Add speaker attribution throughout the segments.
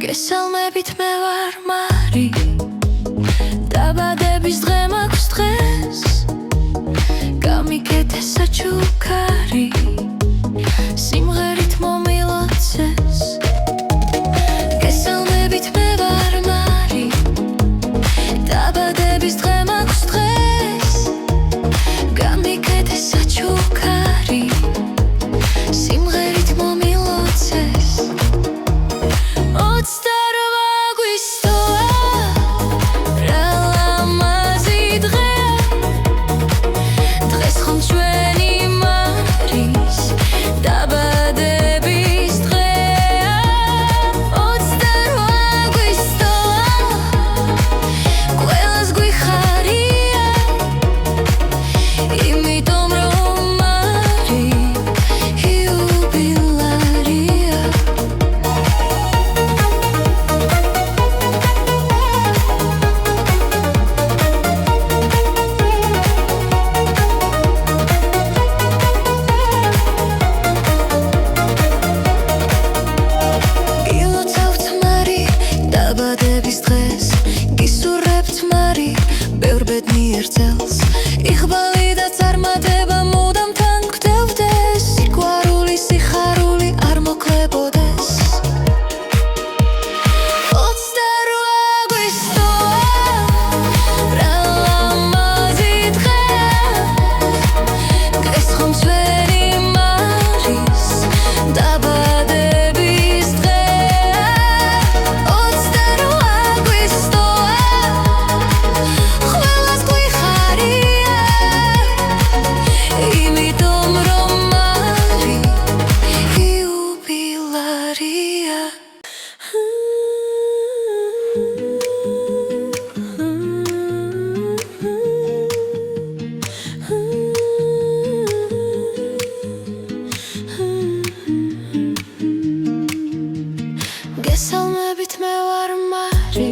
Speaker 1: გესალმებით მე ვარ მარი დაბადების დღე მაქვს დღეს გამიგეთე საჩუქარი სიმღერით მომილოცეს გესალმებით მე ვარ მარი დაბადების დღე მაქვს დღეს გამიგეთე საჩუქარი სიმღერით მომილოცეს დაბადების დღეს გისურვებთ მარი ბევრ ბედნიერ წელს იღბალი და წარმატება მუდამ თან გდევდეს სიყვარული სიხარული არ მოკლებოდეს 28 აგვისტოა რა ლამაზი დღეა დღეს ხომ ჩვენი მარის დაბადების გესალმებით მე ვარ მარი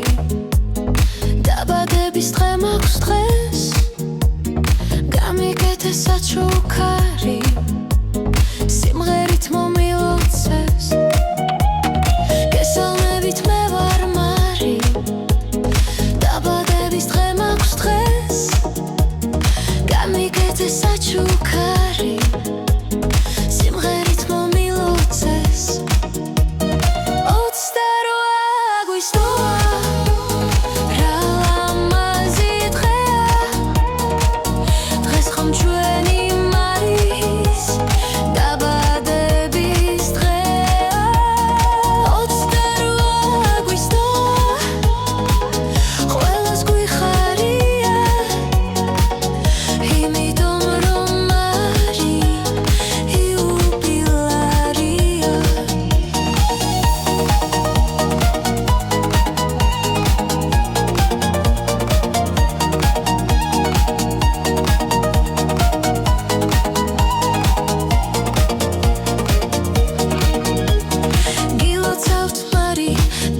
Speaker 1: დაბადების დღე მაქვს დღეს გამიგეთე საჩუქარი სიმღერით მომილოცეს გესალმებით მე ვარ მარი დაბადების დღე მაქვს დღეს გამიგეთე საჩუქარი სიმღერით მომილოცეს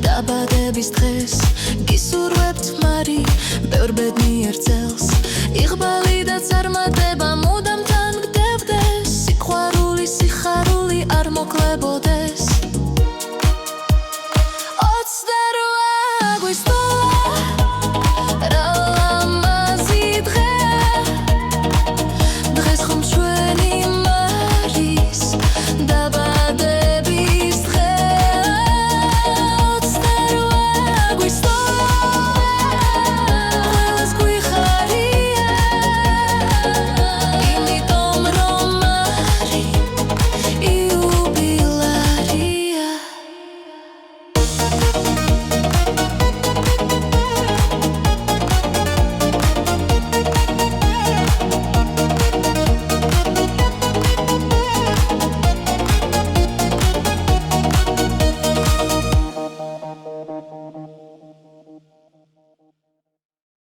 Speaker 1: დაბადების დღეს გისურვებთ მარი ბევრ ბედნიერ